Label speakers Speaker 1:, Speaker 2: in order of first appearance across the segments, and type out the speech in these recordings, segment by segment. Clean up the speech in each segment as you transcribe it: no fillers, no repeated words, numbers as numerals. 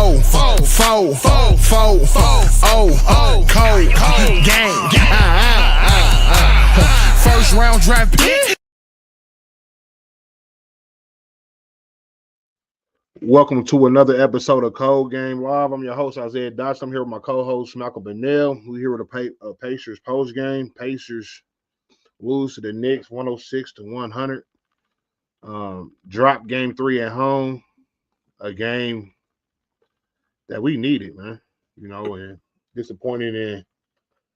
Speaker 1: Cold gang. First round draft pick.
Speaker 2: Welcome to another episode of Cold Game Live. I'm your host, Isaiah Dotson. I'm here with my co-host, Malcolm Bennell. We're here with the Pacers post game. Pacers lose to the Knicks 106-100. Dropped game 3 at home, a game that we needed, man. And disappointed in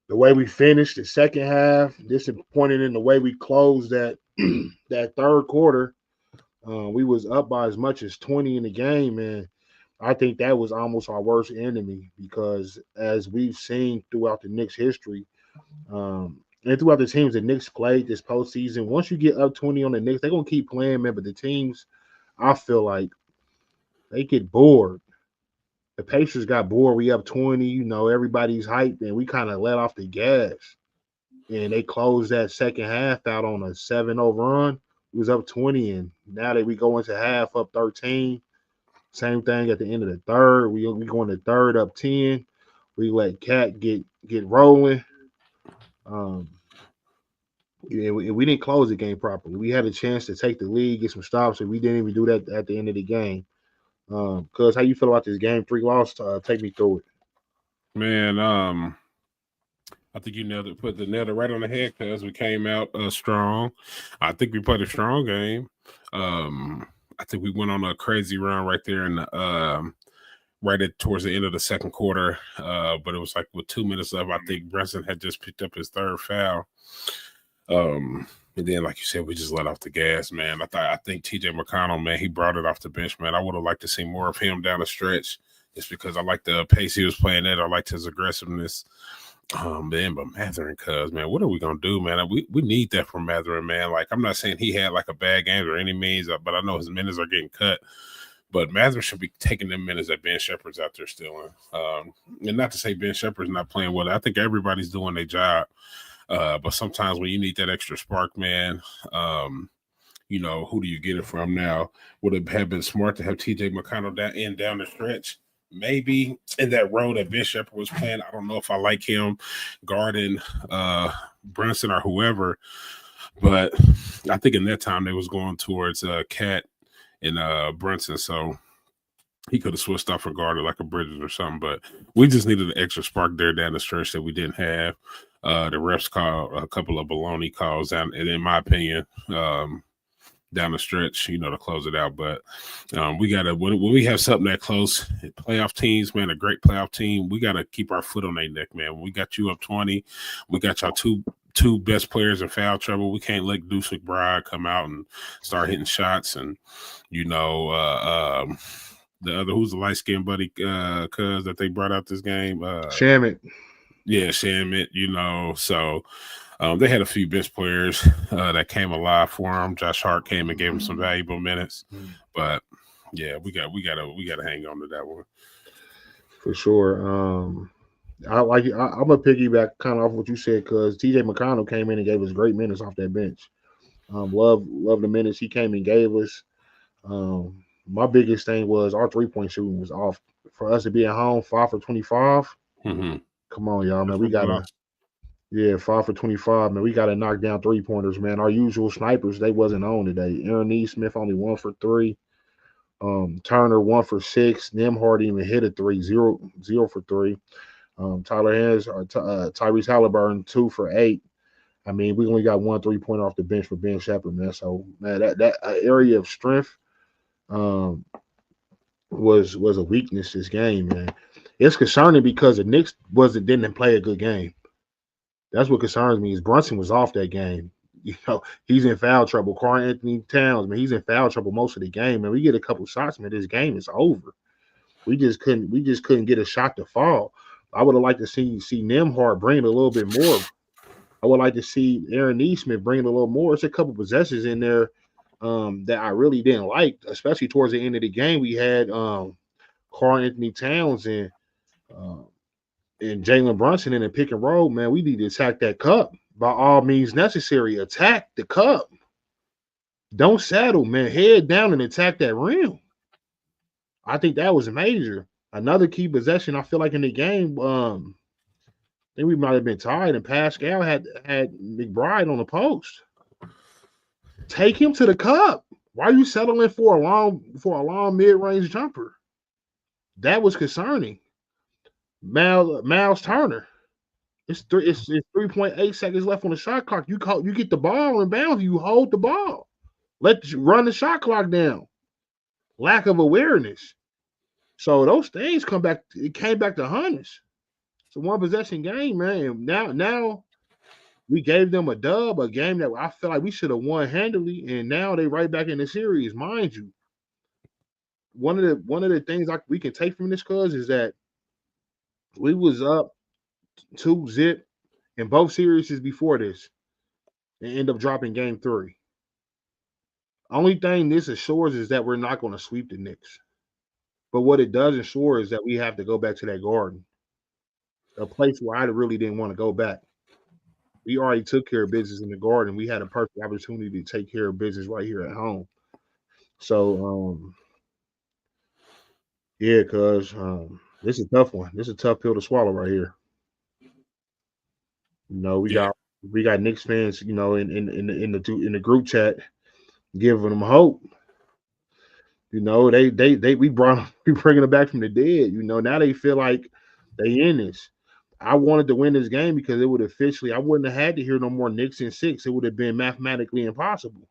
Speaker 2: the way we finished the second half. Disappointed in the way we closed that third quarter. We was up by as much as 20 in the game, and I think that was almost our worst enemy because as we've seen throughout the Knicks history, and throughout the teams the Knicks played this postseason, once you get up 20 on the Knicks, they're going to keep playing, man, but the teams, I feel like, they get bored. The Pacers got bored. We up 20, everybody's hyped, and we kind of let off the gas, and they closed that second half out on a 7-0 run. We was up 20, and now that we go into half up 13, same thing at the end of the third. We go into third up 10. We let Cat get rolling. We didn't close the game properly. We had a chance to take the lead, get some stops, and we didn't even do that at the end of the game. Cuz, how you feel about this game 3 loss? Take me through it.
Speaker 3: Man, I think you put the nail right on the head because we came out strong. I think we played a strong game. I think we went on a crazy run right there in the towards the end of the second quarter. But it was like with 2 minutes left, I think Brunson had just picked up his third foul. And then, like you said, we just let off the gas, man. I think TJ McConnell, man, he brought it off the bench, man. I would have liked to see more of him down the stretch just because I like the pace he was playing at. I liked his aggressiveness. But Mathurin, cuz, man, what are we gonna do, man? We need that from Mathurin, man. Like, I'm not saying he had like a bad game or any means, but I know his minutes are getting cut. But Mathurin should be taking them minutes that Ben Shepherd's out there stealing. And not to say Ben Shepherd's not playing well. I think everybody's doing their job. But sometimes when you need that extra spark, man, who do you get it from now? Would it have been smart to have TJ McConnell down the stretch? Maybe in that role that Ben Shepherd was playing. I don't know if I like him guarding Brunson or whoever, but I think in that time they was going towards Cat and Brunson, so he could have switched off and guarded like a Bridges or something. But we just needed an extra spark there down the stretch that we didn't have. The refs called a couple of baloney calls down, and in my opinion, down the stretch, to close it out. But we got to, when we have something that close, playoff teams, man, a great playoff team, we got to keep our foot on their neck, man. When we got you up 20, we got y'all two best players in foul trouble. We can't let Deuce McBride come out and start hitting shots. And, the other, who's the light-skinned buddy, cuz that they brought out this game?
Speaker 2: Shamet.
Speaker 3: Yeah, Shamet, so they had a few bench players that came alive for them. Josh Hart came and gave him some valuable minutes, but yeah, we gotta hang on to that one
Speaker 2: for sure. I'm gonna piggyback kind of off what you said because TJ McConnell came in and gave us great minutes off that bench. Love the minutes he came and gave us. My biggest thing was our 3-point shooting was off. For us to be at home 5 for 25.
Speaker 3: Mm-hmm.
Speaker 2: Come on, y'all, man. We gotta. Yeah, 5 for 25, man. We got to knock down 3-pointers, man. Our usual snipers, they wasn't on today. Aaron Nesmith only 1 for 3. Turner 1 for 6. Nembhard even hit a 3, 0 for 3. Tyrese Halliburton 2 for 8. I mean, we only got 1 3-pointer off the bench for Ben Shepherd, man. So, man, that area of strength was a weakness this game, man. It's concerning because the Knicks didn't play a good game. That's what concerns me is Brunson was off that game. He's in foul trouble. Karl-Anthony Towns, man, he's in foul trouble most of the game. Man, we get a couple shots, man, this game is over. We just couldn't get a shot to fall. I would have liked to see Nembhard bring it a little bit more. I would like to see Aaron Nesmith bring it a little more. It's a couple possessions in there that I really didn't like, especially towards the end of the game. We had Karl-Anthony Towns and Jalen Brunson in a pick and roll. Man, we need to attack that cup by all means necessary. Attack the cup. Don't settle, man. Head down and attack that rim. I think that was major. Another key possession, I feel like in the game, I think we might have been tied, and Pascal had McBride on the post. Take him to the cup. Why are you settling for a long mid-range jumper? That was concerning. Miles Turner. It's 3.8 seconds left on the shot clock. You get the ball in bounds, you hold the ball. Run the shot clock down. Lack of awareness. So those things come back. It came back to Hunters. It's a one possession game, man. Now we gave them a dub, a game that I feel like we should have won handily, and now they right back in the series. Mind you, one of the things we can take from this, cuz, is that we was up 2-0 in both series before this and end up dropping game 3. Only thing this assures is that we're not going to sweep the Knicks. But what it does ensure is that we have to go back to that Garden, a place where I really didn't want to go back. We already took care of business in the Garden. We had a perfect opportunity to take care of business right here at home. So, yeah, cuz this is a tough one. This is a tough pill to swallow right here. You know, we got Knicks fans, you know, in the group chat giving them hope. You know, we bringing them back from the dead. You know, now they feel like they in this. I wanted to win this game because it would officially, I wouldn't have had to hear no more Knicks in 6. It would have been mathematically impossible.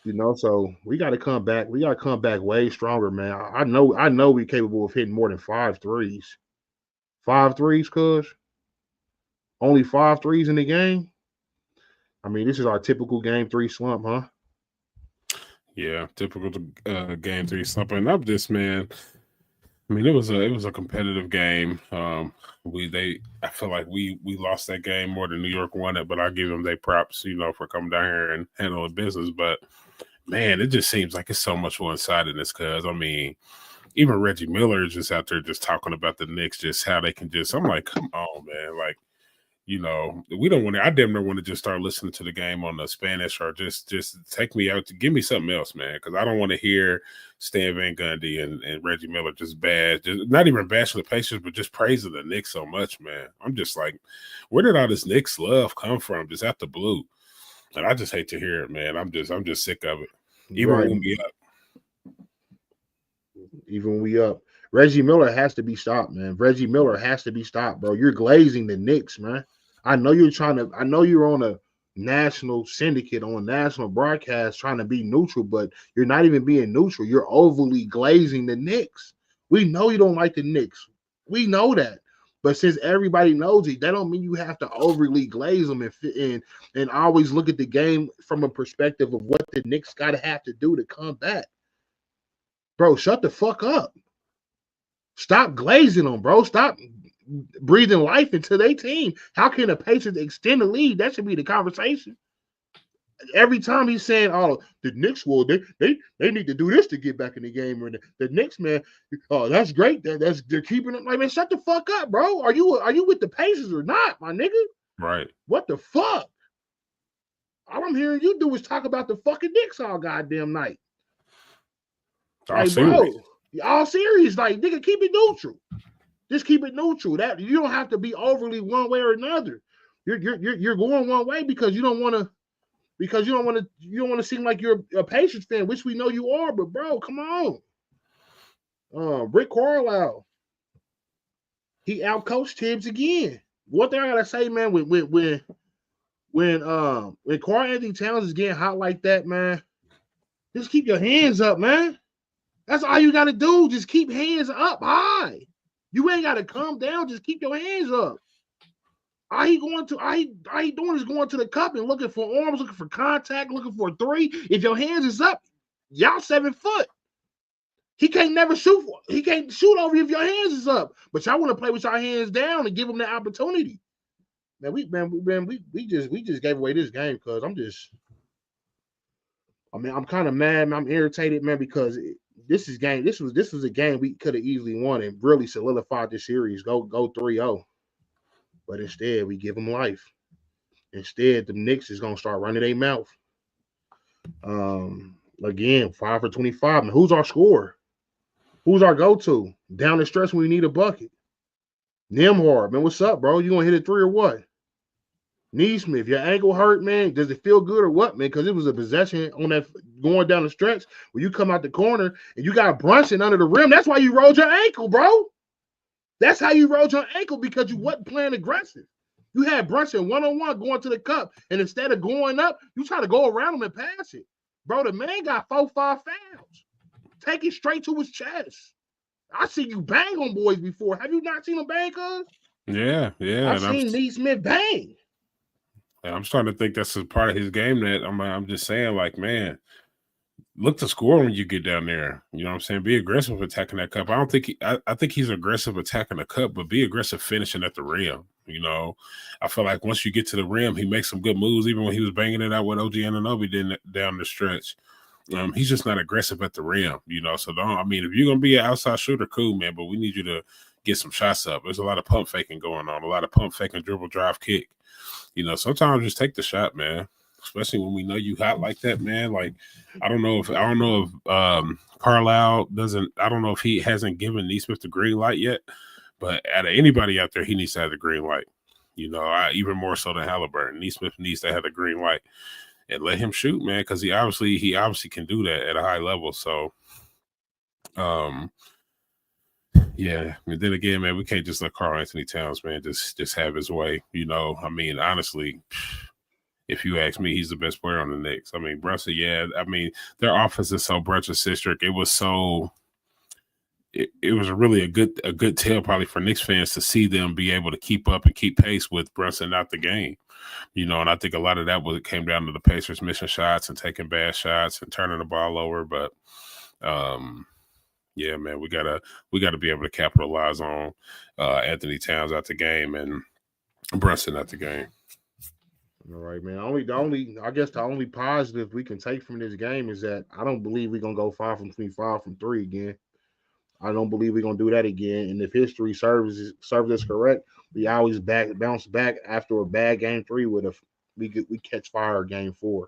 Speaker 2: You know, so we got to come back. We got to come back way stronger, man. I know we're capable of hitting more than 5 threes. 5 threes, cuz. Only 5 threes in the game. I mean, this is our typical game 3 slump, huh?
Speaker 3: Yeah, typical game 3 slump. And up this, man. I mean, it was a competitive game. I feel like we lost that game more than New York won it, but I give them their props, you know, for coming down here and handling business. But man, it just seems like it's so much one-sidedness. Because I mean, even Reggie Miller is just out there just talking about the Knicks, just how they can just. I'm like, come on, man, like. You know, we don't want to. I damn near want to just start listening to the game on the Spanish, or just take me out to give me something else, man. Because I don't want to hear Stan Van Gundy and Reggie Miller just not even bashing the Pacers, but just praising the Knicks so much, man. I'm just like, where did all this Knicks love come from? Just out the blue, and I just hate to hear it, man. I'm just sick of it. Even when we up.
Speaker 2: Reggie Miller has to be stopped, man. Reggie Miller has to be stopped, bro. You're glazing the Knicks, man. I know you're on a national syndicate, on national broadcast trying to be neutral, but you're not even being neutral. You're overly glazing the Knicks. We know you don't like the Knicks. We know that. But since everybody knows it, that don't mean you have to overly glaze them and always look at the game from a perspective of what the Knicks got to have to do to come back. Bro, shut the fuck up. Stop glazing them, bro. Stop breathing life into their team. How can the Pacers extend the lead? That should be the conversation. Every time he's saying, "Oh, the Knicks will they need to do this to get back in the game," or the Knicks, man, oh, that's great. They're keeping it. Like, man, shut the fuck up, bro. Are you with the Pacers or not, my nigga?
Speaker 3: Right.
Speaker 2: What the fuck? All I'm hearing you do is talk about the fucking Knicks all goddamn night. Like, bro, all serious, like, nigga, keep it neutral. Just keep it neutral. That you don't have to be overly one way or another. You're going one way because you don't want to seem like you're a Pacers fan, which we know you are. But bro, come on. Rick Carlisle, he outcoached Tibbs again. One thing I gotta say, man, when Karl-Anthony Towns is getting hot like that, man, just keep your hands up, man. That's all you gotta do. Just keep hands up high. You ain't gotta come down. Just keep your hands up. All he doing is going to the cup and looking for arms, looking for contact, looking for a 3. If your hands is up, y'all 7 foot. He can't shoot over you if your hands is up. But y'all want to play with your hands down and give him the opportunity. Man, we just gave away this game because I'm kind of mad. I'm irritated, man, because this was a game we could have easily won and really solidified this series. Go 3-0. But instead, we give them life. Instead, the Knicks is gonna start running their mouth. Again, 5 for 25. And who's our scorer? Who's our go-to? Down the stretch when we need a bucket. Nimhard, man, what's up, bro? You gonna hit a three or what? Neesmith, your ankle hurt, man. Does it feel good or what, man? Because it was a possession on that going down the stretch where you come out the corner and you got Brunson under the rim. That's why you rolled your ankle, bro. That's how you rolled your ankle because you wasn't playing aggressive. You had Brunson one-on-one going to the cup, and instead of going up, you try to go around him and pass it. Bro, the man got 4-5 fouls. Take it straight to his chest. I see you bang on boys before. Have you not seen him bang, cuz?
Speaker 3: Yeah.
Speaker 2: I've seen Neesmith bang.
Speaker 3: I'm starting to think that's a part of his game that I'm just saying, like, man, look to score when you get down there. You know what I'm saying? Be aggressive attacking that cup. I think he's aggressive attacking the cup, but be aggressive finishing at the rim. You know, I feel like once you get to the rim, he makes some good moves, even when he was banging it out with OG Anunoby down the stretch. He's just not aggressive at the rim, you know. So if you're gonna be an outside shooter, cool, man. But we need you to get some shots up. There's a lot of pump faking going on, a lot of pump faking, dribble, drive, kick. You know, sometimes just take the shot, man. Especially when we know you hot like that, man. Like, I don't know if Carlisle doesn't. I don't know if he hasn't given Neesmith the green light yet. But out of anybody out there, he needs to have the green light. You know, even more so than Halliburton. Neesmith needs to have the green light and let him shoot, man, because he obviously can do that at a high level. So, yeah. And then again, man, we can't just let Karl Anthony Towns, man, just have his way. You know, I mean, honestly, if you ask me, he's the best player on the Knicks. I mean, Brunson, yeah. I mean, their offense is so Brunson-centric. It was so. It was really a good tale probably for Knicks fans to see them be able to keep up and keep pace with Brunson out the game. You know, and I think a lot of that came down to the Pacers missing shots and taking bad shots and turning the ball over. But yeah, man, we gotta be able to capitalize on Anthony Towns out the game and Brunson out the game.
Speaker 2: All right, man. I guess the only positive we can take from this game is that I don't believe we're gonna go 5 from 25 from 3 again. I don't believe we're gonna do that again. And if history serves us correct, we always bounce back after a bad game 3 we catch fire game 4,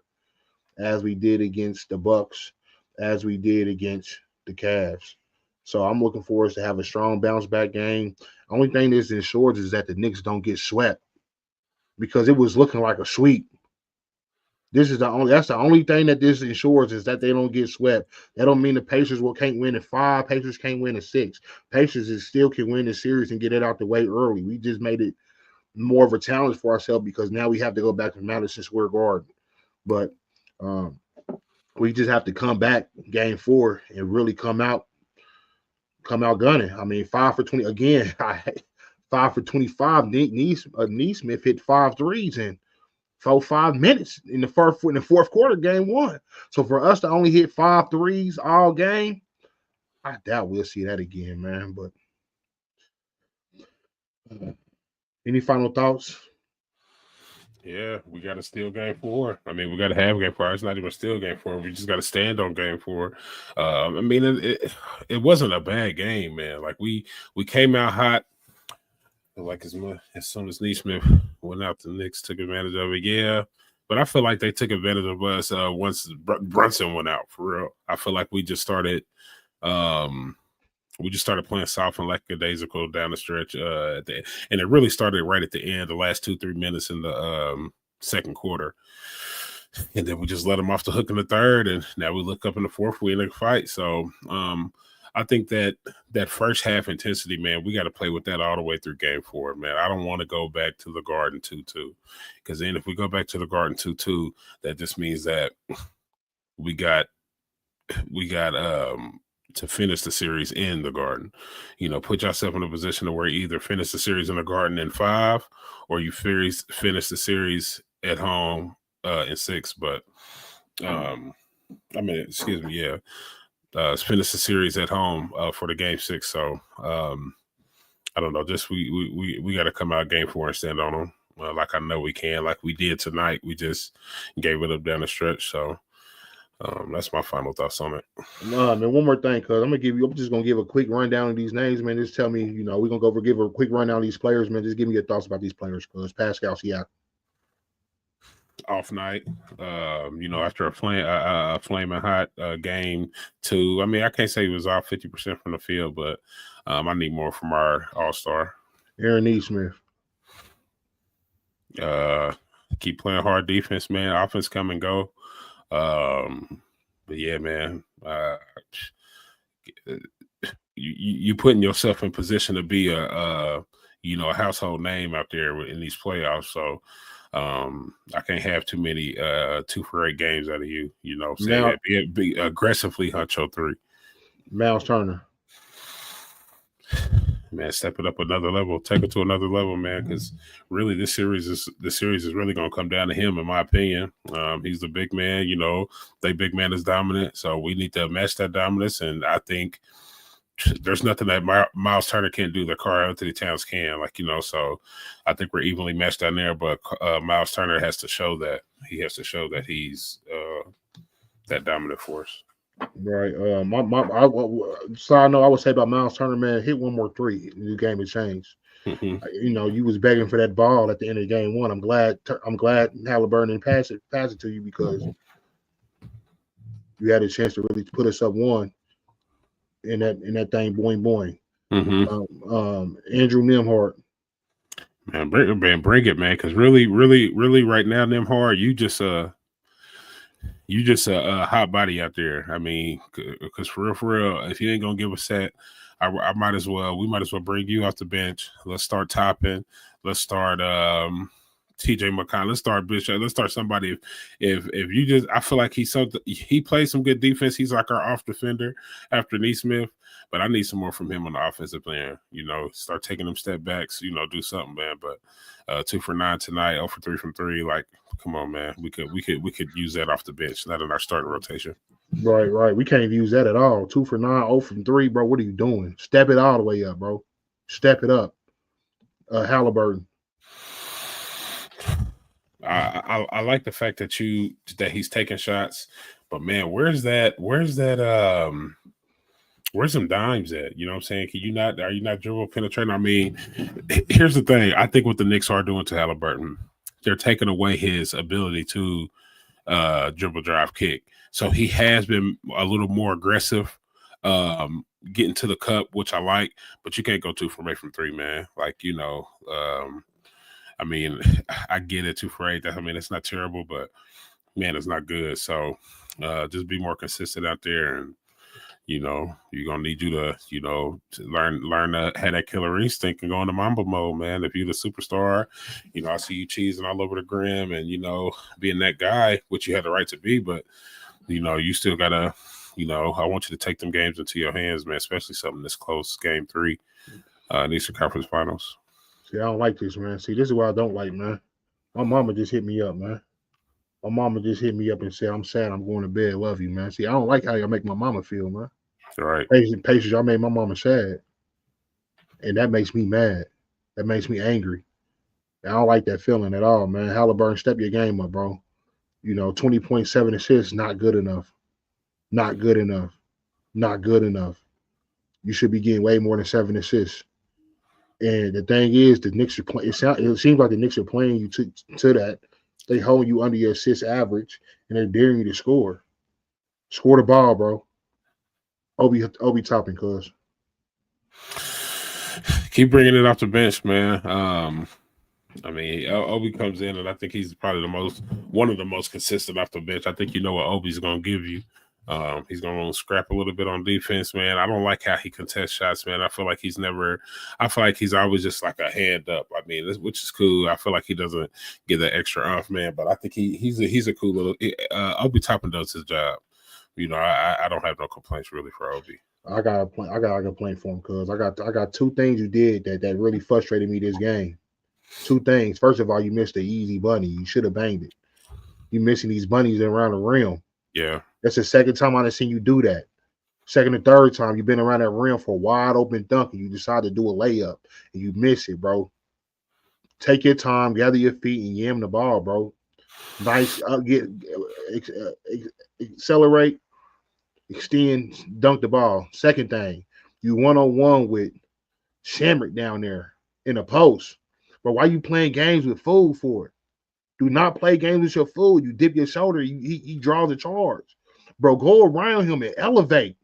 Speaker 2: as we did against the Bucks, as we did against the Cavs. So I'm looking for us to have a strong bounce back game. Only thing this ensures is that the Knicks don't get swept, because it was looking like a sweep. That's the only thing that this ensures is that they don't get swept. That don't mean the Pacers can't win at 5. Pacers can't win at 6. Pacers still can win the series and get it out the way early. We just made it more of a challenge for ourselves because now we have to go back to Madison Square Garden. But we just have to come back game 4 and really come out gunning. I mean, 5 for 20 again. 5 for 25. Neesmith hit 5 threes in 4-5 minutes in the fourth quarter, game 1. So for us to only hit 5 threes all game, I doubt we'll see that again, man. But any final thoughts?
Speaker 3: Yeah, we got to steal game 4. I mean, we got to have game 4. It's not even steal game 4. We just got to stand on game 4. I mean, it wasn't a bad game, man. Like we came out hot. Like as soon as Neesmith went out, the Knicks took advantage of it. Yeah, but I feel like they took advantage of us once Brunson went out. For real, I feel like we just started playing soft and lackadaisical down the stretch. And it really started right at the end, the last 2-3 minutes in the second quarter. And then we just let them off the hook in the third, and now we look up in the fourth, we in a fight. So I think that first half intensity, man, we got to play with that all the way through game 4, man. I don't want to go back to the Garden 2-2, because then if we go back to the Garden 2-2, that just means that we got to finish the series in the Garden. You know, put yourself in a position to where you either finish the series in the Garden in 5, or you finish the series at home in 6. But finish the series at home for the game 6. So I don't know. Just we got to come out game 4 and stand on them like I know we can, like we did tonight. We just gave it up down the stretch. So that's my final thoughts on it.
Speaker 2: Man, one more thing, cuz I'm just gonna give a quick rundown of these names, man. Just tell me, you know, we're gonna give a quick rundown of these players, man. Just give me your thoughts about these players, cuz Pascal Siakam.
Speaker 3: off night. After a flaming hot game too. I mean, I can't say he was off 50% from the field, but I need more from our all-star.
Speaker 2: Aaron Neesmith.
Speaker 3: Keep playing hard defense, man. Offense come and go. But yeah, man. You putting yourself in position to be a household name out there in these playoffs. So I can't have too many 2 for 8 games out of you. You know, saying be aggressively hunt your 3.
Speaker 2: Miles Turner.
Speaker 3: Man, step it up another level, take it to another level, man. Because really, this series is really going to come down to him, in my opinion. He's the big man. You know, the big man is dominant, so we need to match that dominance. And I think there's nothing that Miles Turner can't do that Karl Anthony Towns can. So I think we're evenly matched down there. But Miles Turner has to show that he's that dominant force.
Speaker 2: Right. Side note, I would say about Miles Turner, man, hit one more 3, and the game would change.
Speaker 3: Mm-hmm.
Speaker 2: You was begging for that ball at the end of game 1. I'm glad Halliburton didn't pass it to you, because you had a chance to really put us up 1 in that thing, boing boing.
Speaker 3: Mm-hmm.
Speaker 2: Andrew Nembhard.
Speaker 3: Man, bring it, man. Because really, right now, Nembhard, you just a hot body out there. I mean, because for real, if you ain't gonna give a set, we might as well bring you off the bench. Let's start Toppin. Let's start TJ McConnell. Let's start Bishop. Let's start somebody. If you just, I feel like he plays some good defense. He's like our off defender after Neesmith. But I need some more from him on the offensive end. Start taking them step backs. Do something, man. But 2 for 9 tonight, 0 for 3 from 3. Like, come on, man. We could use that off the bench, not in our starting rotation.
Speaker 2: Right. We can't use that at all. 2 for 9, 0 from 3, bro. What are you doing? Step it all the way up, bro. Step it up. Halliburton.
Speaker 3: I like the fact that he's taking shots, but man, where's some dimes at? You know what I'm saying? Are you not dribble penetrating? I mean, here's the thing. I think what the Knicks are doing to Halliburton, they're taking away his ability to dribble, drive, kick. So he has been a little more aggressive, getting to the cup, which I like, but you can't go 2 for 8 from 3, man. I mean, I get it, 2 for 8. It's not terrible, but man, it's not good. So just be more consistent out there, and you're gonna need you to, learn to have that killer instinct and go into Mamba mode, man. If you're the superstar, I see you cheesing all over the grim and being that guy, which you had the right to be, but you still gotta, I want you to take them games into your hands, man, especially something this close, game 3, in Eastern Conference Finals.
Speaker 2: See, I don't like this, man. See, this is what I don't like, man. My mama just hit me up, man. My mama just hit me up and said, "I'm sad. I'm going to bed. Love you, man." See, I don't like how y'all make my mama feel, man.
Speaker 3: Right.
Speaker 2: Patience, y'all made my mama sad. And that makes me mad. That makes me angry. I don't like that feeling at all, man. Halliburton, step your game up, bro. 20.7 assists, not good enough. Not good enough. Not good enough. You should be getting way more than 7 assists. And the thing is, the Knicks are playing. It seems like the Knicks are playing you to that. They hold you under your assist average, and they're daring you to score. Score the ball, bro. Obi Toppin, cuz.
Speaker 3: Keep bringing it off the bench, man. Obi comes in, and I think he's probably one of the most consistent off the bench. I think you know what Obi's going to give you. He's going to scrap a little bit on defense, man. I don't like how he contests shots, man. I feel like he's always just like a hand up. I mean, which is cool. I feel like he doesn't get that extra off, man. But I think he's a cool little. Obi Toppin does his job. I don't have no complaints really for Obi.
Speaker 2: I got a complaint for him, cuz I got 2 things you did that really frustrated me this game. 2 things. First of all, you missed the easy bunny. You should have banged it. You missing these bunnies around the rim.
Speaker 3: Yeah.
Speaker 2: That's the second time I've seen you do that. Second or third time you've been around that rim for a wide open dunk and you decide to do a layup and you miss it, bro. Take your time, gather your feet, and yam the ball, bro. Nice, accelerate, extend, dunk the ball. Second thing, you 1-on-1 with Shamrick down there in the post. But why you playing games with food for it? Do not play games with your food. You dip your shoulder, he draws a charge. Bro, go around him and elevate.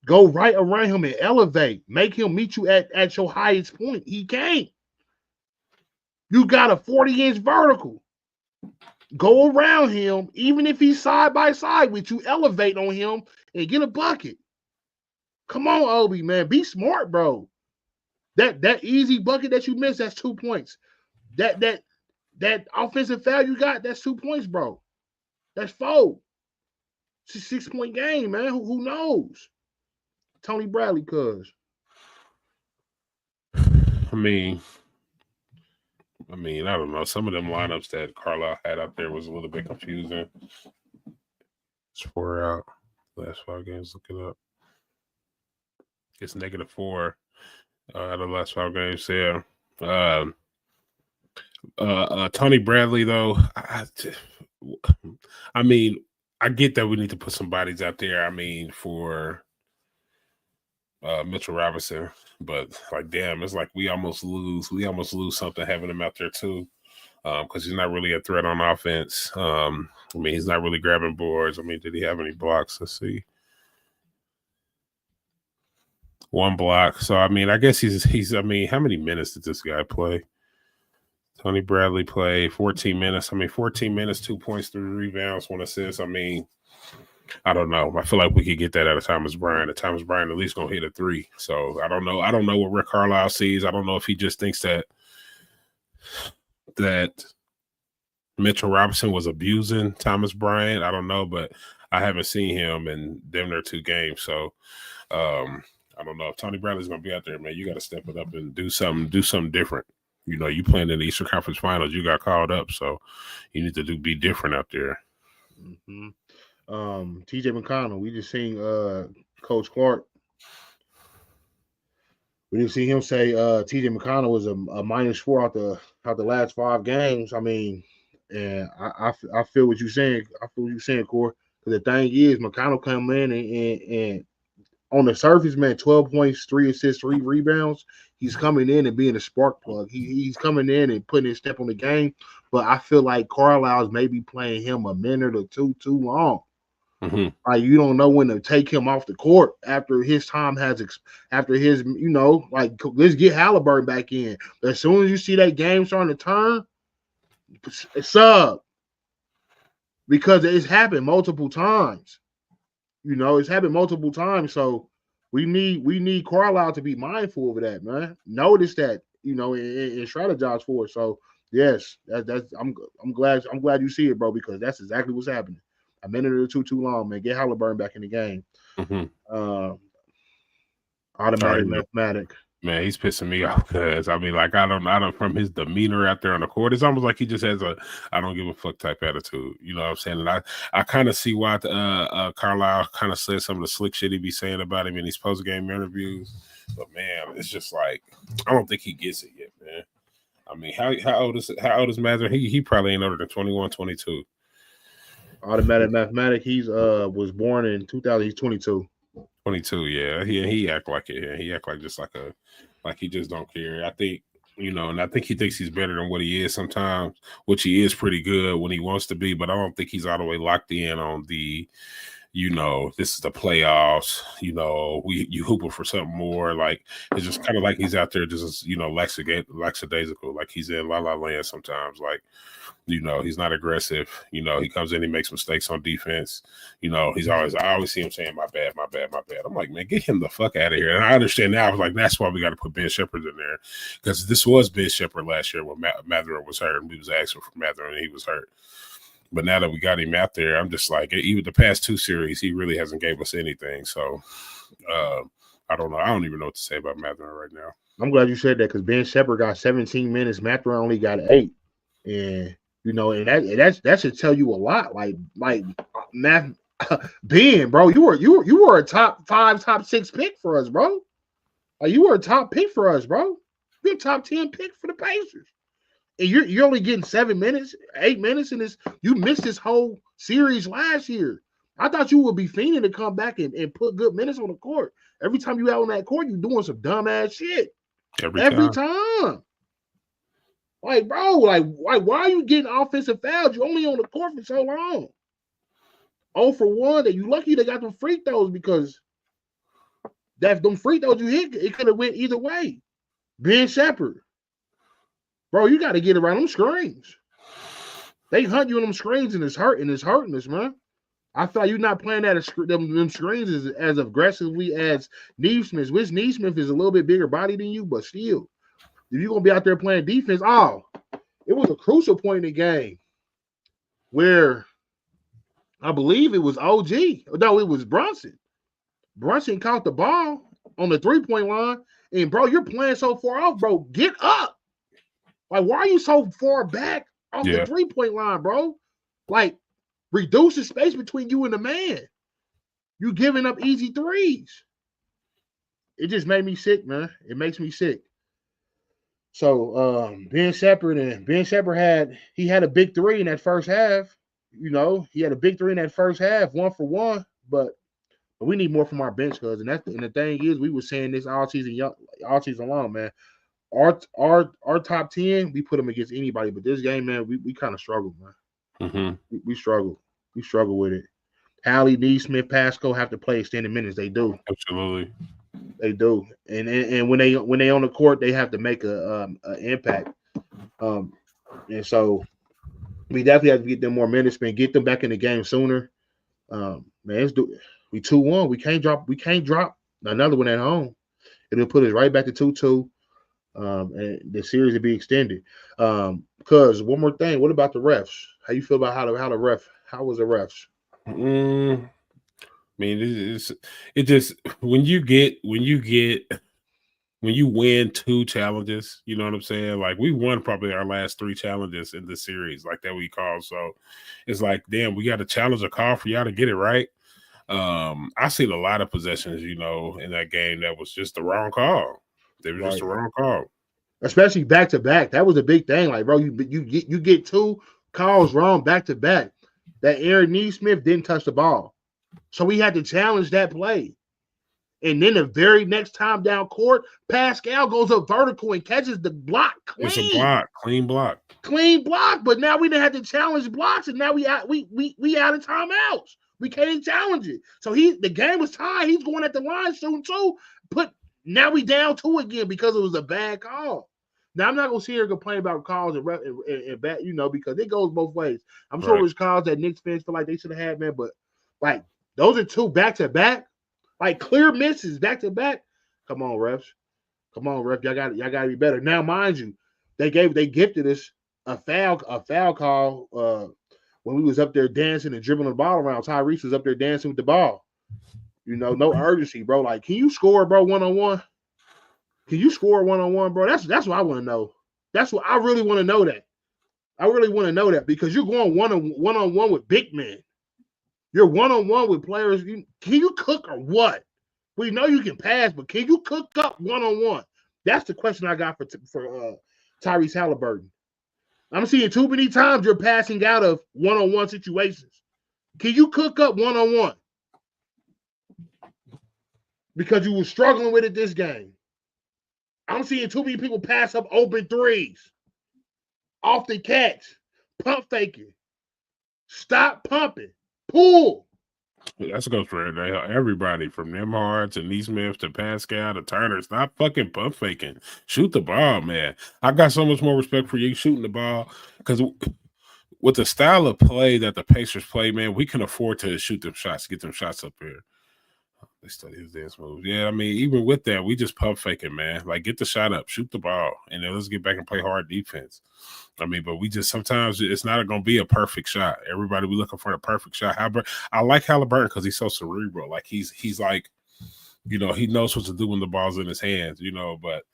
Speaker 2: Go right around him and elevate. Make him meet you at your highest point. He can't. You got a 40-inch vertical. Go around him, even if he's side by side with you, elevate on him and get a bucket. Come on, Obi, man. Be smart, bro. That easy bucket that you missed, that's 2 points. That offensive foul you got, that's 2 points, bro. That's 4. It's a 6-point game, man. Who knows? Tony Bradley, cuz.
Speaker 3: I mean, I don't know. Some of them lineups that Carlisle had out there was a little bit confusing. It's 4 out. Last 5 games, look it up. It's -4 out of the last 5 games. Yeah. Tony Bradley, though, I mean, I get that we need to put some bodies out there. I mean, for Mitchell Robinson, but like, damn, it's like we almost lose something having him out there too, because he's not really a threat on offense. I mean, he's not really grabbing boards. I mean, did he have any blocks? Let's see. 1 block. So I mean, I guess he's. I mean, how many minutes did this guy play? Tony Bradley played 14 minutes. I mean, 14 minutes, 2 points, 3 rebounds, 1 assist. I mean, I don't know. I feel like we could get that out of Thomas Bryant. Thomas Bryant at least gonna hit a 3. So I don't know. I don't know what Rick Carlisle sees. I don't know if he just thinks that Mitchell Robinson was abusing Thomas Bryant. I don't know, but I haven't seen him in them there 2 games. So I don't know if Tony Bradley's gonna be out there, man. You got to step it up and do something different. You know, you playing in the Eastern Conference Finals, you got called up, so you need to be different out there.
Speaker 2: Mm-hmm. TJ McConnell, we just seen Coach Clark. We didn't see him say TJ McConnell was a -4 out the last 5 games. I mean, and I feel what you're saying. I feel what you're saying, Core. Because the thing is, McConnell come in and on the surface, man, 12 points, 3 assists, 3 rebounds. He's coming in and being a spark plug. He's coming in and putting his step on the game. But I feel like Carlisle's maybe playing him a minute or two too long.
Speaker 3: Mm-hmm.
Speaker 2: Like, you don't know when to take him off the court after his time after his, you know, like, let's get Halliburton back in. As soon as you see that game starting to turn, sub. Because it's happened multiple times. You know, it's happened multiple times. So we need Carlisle to be mindful of that, man. Notice that, you know, and strategize for it. So yes, that's I'm glad you see it, bro, because that's exactly what's happening. A minute or two too long, man. Get Halliburton back in the game.
Speaker 3: Mm-hmm.
Speaker 2: Automatic mathematic.
Speaker 3: Man, he's pissing me off because I mean, like, I don't from his demeanor out there on the court, it's almost like he just has a I don't give a fuck type attitude. You know what I'm saying? And I kind of see why Carlisle kind of said some of the slick shit he be saying about him in these post game interviews. But man, it's just like I don't think he gets it yet, man. I mean, how old is Mather? He probably ain't older than 21, 22.
Speaker 2: Automatic mathematic. He's was born in 2000. He's 22.
Speaker 3: 22, yeah. He act like it. Yeah. He act like just like he just don't care. I think, you know, and I think he thinks he's better than what he is sometimes, which he is pretty good when he wants to be, but I don't think he's all the way locked in on the, you know, this is the playoffs, you know, you hooping for something more. Like, it's just kind of like he's out there just, you know, lackadaisical, like he's in La La Land sometimes. Like, you know, he's not aggressive. You know, he comes in, he makes mistakes on defense. You know, I always see him saying, my bad. I'm like, man, get him the fuck out of here. And I understand now. I was like, that's why we got to put Ben Shepherd in there. Because this was Ben Shepherd last year when Mather was hurt. And we was asking for Mather and he was hurt. But now that we got him out there, I'm just like, even the past 2 series, he really hasn't gave us anything. So, I don't know. I don't even know what to say about Mather right now.
Speaker 2: I'm glad you said that because Ben Shepherd got 17 minutes. Mather only got 8. And you know, and that should tell you a lot. Like math, Ben, bro, you were a top 5, top 6 pick for us, bro. Like, you were a top pick for us, bro. You're a top 10 pick for the Pacers, and you're only getting 7 minutes, 8 minutes in this. You missed this whole series last year. I thought you would be fiending to come back and put good minutes on the court. Every time you out on that court, you're doing some dumbass shit. Every time. Like, bro, like why are you getting offensive fouls? You only on the court for so long. 0 for 1. That you lucky they got them free throws because them free throws you hit, it could have went either way. Ben Shepherd, bro, you got to get around them screens. They hunt you in them screens and it's hurting us, man. I thought you're not playing that them screens as aggressively as Neesmith. Which Neesmith is a little bit bigger body than you, but still, if you're gonna be out there playing defense, it was a crucial point in the game where I believe it was OG. No, it was Brunson. Brunson caught the ball on the 3-point line, and bro, you're playing so far off, bro. Get up! Like, why are you so far back off the 3-point line, bro? Like, reduce the space between you and the man. You giving up easy threes. It just made me sick, man. It makes me sick. So Ben Shepherd had a big three in that first half. You know, he had a big three in that first half, 1 for 1. But we need more from our bench, cuz. And the thing is, we were saying this all season long, man. Our top 10, we put them against anybody. But this game, man, we kind of struggled, man.
Speaker 3: Mm-hmm.
Speaker 2: We struggle. We struggle with it. Hallie, Neesmith, Pasco have to play extended minutes. They do.
Speaker 3: Absolutely.
Speaker 2: They do. And when they on the court, they have to make an impact. And so we definitely have to get them more minutes, man. Get them back in the game sooner. Man, we 2-1. We can't drop another one at home. It'll put us right back to 2-2. And the series will be extended. Because one more thing, what about the refs? How you feel about how was the refs?
Speaker 3: I mean, it just when you win 2 challenges, you know what I'm saying? Like, we won probably our last 3 challenges in the series, like that we called. So it's like, damn, we got to challenge a call for y'all to get it right. I seen a lot of possessions, you know, in that game that was just the wrong call. They were just the wrong call.
Speaker 2: Especially back to back. That was a big thing. Like, bro, you get 2 calls wrong back to back. That Aaron Neesmith didn't touch the ball. So we had to challenge that play. And then the very next time down court, Pascal goes up vertical and catches the block clean.
Speaker 3: It's a block, clean block.
Speaker 2: Clean block, but now we didn't have to challenge blocks, and now we out of timeouts. We can't challenge it. So the game was tied. He's going at the line soon too. Now we down 2 again because it was a bad call. Now I'm not gonna sit here and complain about calls and bad, you know, because it goes both ways. I'm sure there's calls that Knicks fans feel like they should have had, man, but like those are 2 back to back, like clear misses back to back. Come on, refs. Y'all gotta be better. Now, mind you, they gifted us a foul call when we was up there dancing and dribbling the ball around. Tyrese was up there dancing with the ball. You know, no urgency, bro. Like, can you score, bro, 1-on-1? Can you score 1-on-1, bro? That's what I want to know. That's what I really want to know that. I really want to know that because you're going one-on-one with big men. You're one-on-one with players. Can you cook or what? We know you can pass, but can you cook up 1-on-1? That's the question I got for Tyrese Halliburton. I'm seeing too many times you're passing out of 1-on-1 situations. Can you cook up 1-on-1? Because you were struggling with it this game. I'm seeing too many people pass up open threes, off the catch, pump faking. Stop pumping. Pull.
Speaker 3: That's goes for everybody from Nembhard to Neesmith to Pascal to Turner. Stop fucking pump faking. Shoot the ball, man. I got so much more respect for you shooting the ball because with the style of play that the Pacers play, man, we can afford to shoot them shots, get them shots up here. They study his dance moves. Yeah, I mean, even with that, we just pump faking, man. Like, get the shot up, shoot the ball, and then let's get back and play hard defense. I mean, but we just sometimes it's not going to be a perfect shot. Everybody be looking for the perfect shot. I like Halliburton because he's so cerebral. Like he's like, you know, he knows what to do when the ball's in his hands. You know, but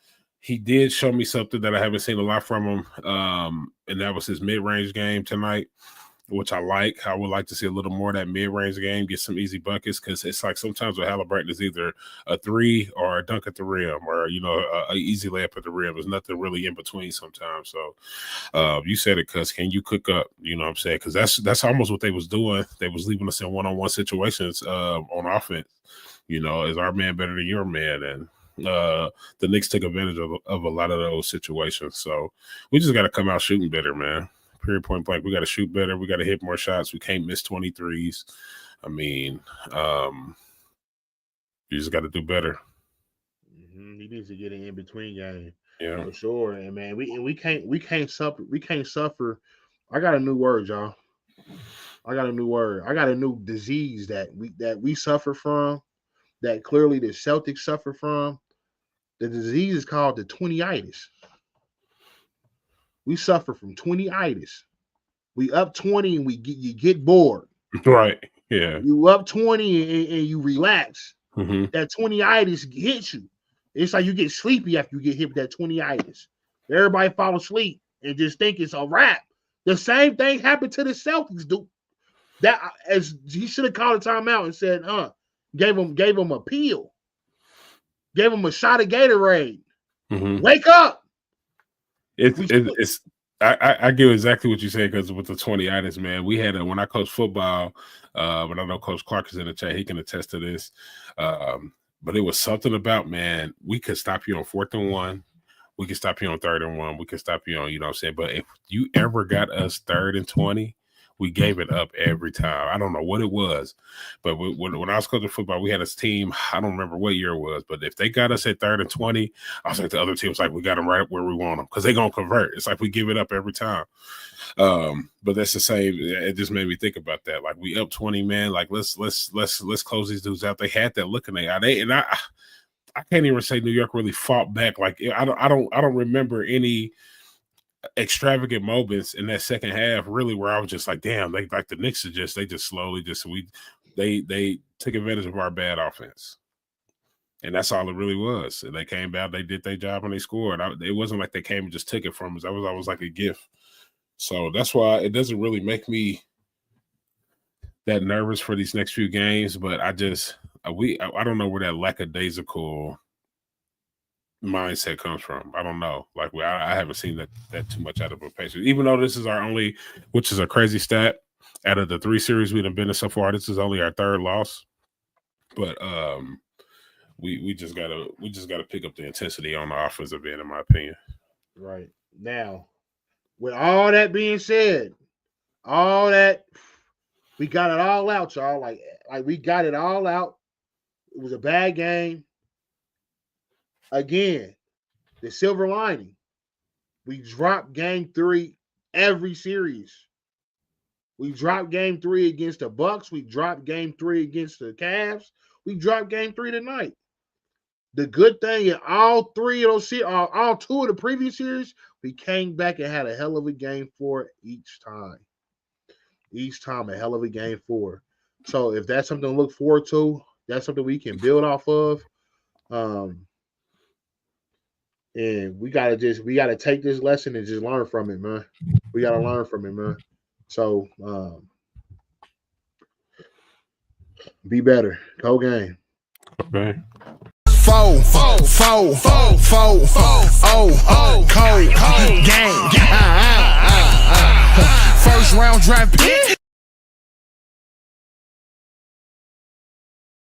Speaker 3: he did show me something that I haven't seen a lot from him, and that was his mid-range game tonight, which I like. I would like to see a little more of that mid-range game, get some easy buckets, because it's like sometimes with Halliburton is either a 3 or a dunk at the rim or, you know, a easy layup at the rim. There's nothing really in between sometimes. So you said it, cuz can you cook up? You know what I'm saying? Because that's almost what they was doing. They was leaving us in one-on-one situations on offense. You know, is our man better than your man? And the Knicks took advantage of a lot of those situations. So we just got to come out shooting better, man. Period, point blank. We got to shoot better. We got to hit more shots. We can't miss 23s. I mean, you just got to do better.
Speaker 2: Mm-hmm. He needs to get an in between game.
Speaker 3: Yeah,
Speaker 2: for sure. And man, we can't suffer. I got a new word, y'all. I got a new word. I got a new disease that we suffer from, that clearly the Celtics suffer from. The disease is called the 20-itis. We suffer from 20-itis. We up 20 and you get bored.
Speaker 3: right. Yeah.
Speaker 2: You up 20 and you relax.
Speaker 3: Mm-hmm.
Speaker 2: That 20-itis hits you. It's like you get sleepy after you get hit with that 20-itis. Everybody fall asleep and just think it's a wrap. The same thing happened to the Celtics, dude. That as he should have called a timeout and said, gave him a peel, gave him a shot of Gatorade.
Speaker 3: Mm-hmm.
Speaker 2: Wake up.
Speaker 3: I get exactly what you say, because with the 20-itis, man, we had when I coached football, but I know Coach Clark is in the chat, he can attest to this. But it was something about, man, we could stop you on 4th and 1. We could stop you on 3rd and 1. We could stop you on, you know what I'm saying? But if you ever got us 3rd and 20, we gave it up every time. I don't know what it was, but when I was coaching football, we had a team. I don't remember what year it was, but if they got us at 3rd and 20, I was like, the other team was like, we got them right where we want them, because they're going to convert. It's like we give it up every time. But that's the same. It just made me think about that. Like, we up 20, man. Like, let's close these dudes out. They had that look in their eye. I can't even say New York really fought back. Like, I don't remember any extravagant moments in that second half, really, where I was just like, damn, they like the Knicks are just slowly they took advantage of our bad offense. And that's all it really was. And they came back, they did their job, and they scored. It wasn't like they came and just took it from us. I was like a gift. So that's why it doesn't really make me that nervous for these next few games. But I don't know where that lackadaisical mindset comes from. I don't know. Like, I haven't seen that too much out of a Pacers. Even though this is our only, which is a crazy stat, out of the 3 series we've been in so far, this is only our 3rd loss. But we just gotta pick up the intensity on the offensive end, in my opinion.
Speaker 2: Right. Now, with all that being said, all that, we got it all out, y'all. Like we got it all out. It was a bad game. Again, the silver lining, we dropped game 3 every series. We dropped game 3 against the Bucks. We dropped game 3 against the Cavs. We dropped game 3 tonight. The good thing in all 3 of those, all 2 of the previous series, we came back and had a hell of a game 4 each time. Each time, a hell of a game 4. So if that's something to look forward to, that's something we can build off of. And we gotta take this lesson and just learn from it, man. We gotta learn from it, man. So be better. Go game.
Speaker 3: Okay.
Speaker 1: Four, cold game. First round draft pick.